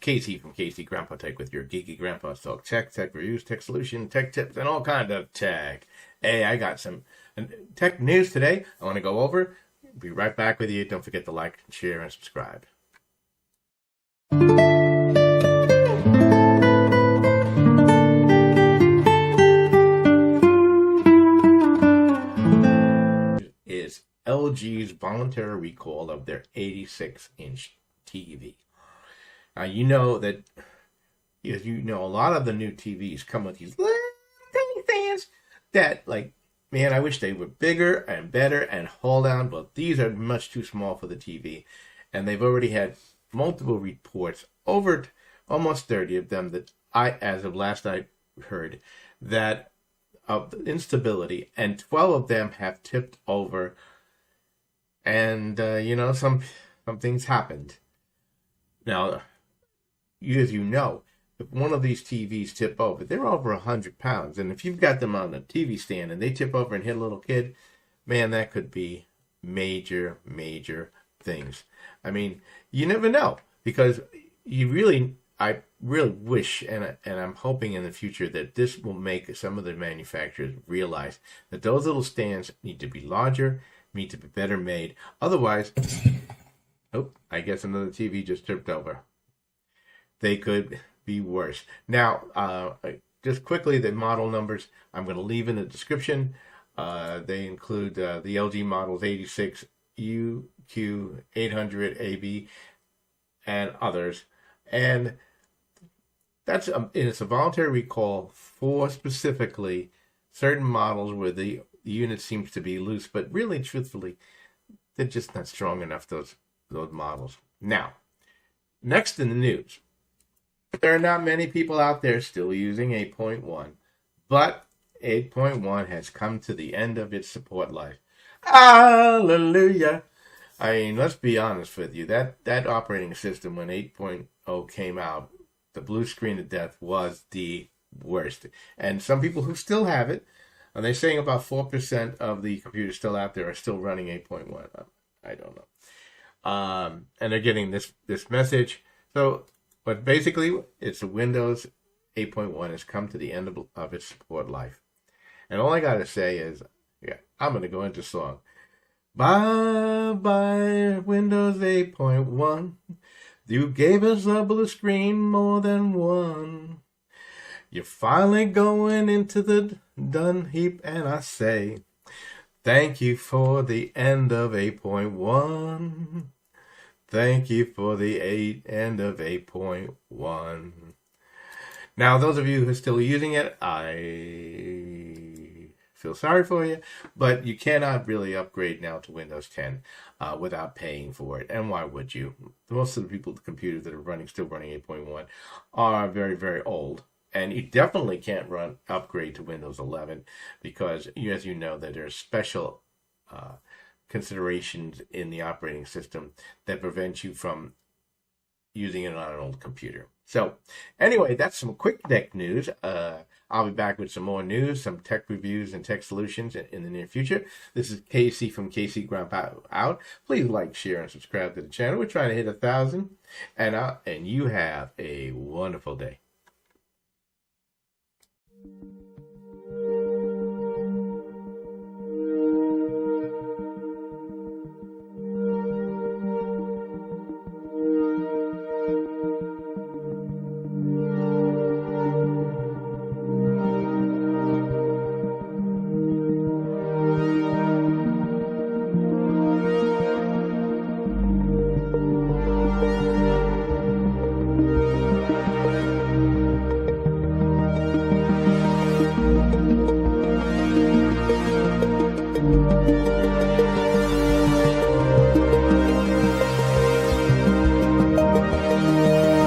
Casey from Casey Grandpa Tech with your geeky grandpa's talk tech reviews, tech solutions, tech tips, and all kind of tech. Hey, I got some tech news today I want to go over. Be right back with you. Don't forget to like, share, and subscribe. Is LG's voluntary recall of their 86-inch TV. Now, you know that, as you know, a lot of the new TVs come with these little tiny fans that, like, man, I wish they were bigger and better and hold down, but these are much too small for the TV. And they've already had multiple reports, over almost 30 of them, that as of last I heard, that of instability, and 12 of them have tipped over. And, some things happened. Now, as you know, if one of these TVs tip over, they're over 100 pounds. And if you've got them on a TV stand and they tip over and hit a little kid, man, that could be major, major things. I mean, you never know, because I really wish, and I'm hoping in the future that this will make some of the manufacturers realize that those little stands need to be larger, need to be better made. Otherwise, I guess another TV just tripped over. They could be worse. Now, just quickly, the model numbers I'm going to leave in the description. They include the LG models 86, UQ, 800, AB, and others. And it's a voluntary recall for specifically certain models where the unit seems to be loose, but really, truthfully, they're just not strong enough, those models. Now, next in the news, there are not many people out there still using 8.1, but 8.1 has come to the end of its support life. Hallelujah! I mean, let's be honest with you. That operating system, when 8.0 came out, the blue screen of death was the worst. And some people who still have it, and they're saying about 4% of the computers still out there are still running 8.1. I don't know. And they're getting this message. But basically, it's Windows 8.1 has come to the end of its support life. And all I got to say is, I'm going to go into song. Bye-bye, Windows 8.1. You gave us a blue screen more than one. You're finally going into the done heap, and I say, thank you for the end of 8.1. Thank you for the end of 8.1. Now, those of you who are still using it, I feel sorry for you, but you cannot really upgrade now to Windows 10 without paying for it. And why would you? Most of the computers that are still running 8.1 are very, very old. And you definitely can't upgrade to Windows 11 because, as you know, that there's special considerations in the operating system that prevent you from using it on an old computer. So anyway, that's some quick tech news. I'll be back with some more news, some tech reviews and tech solutions in the near future. This is Casey from Casey Grandpa out. Please like, share, and subscribe to the channel. We're trying to hit 1,000, and you have a wonderful day.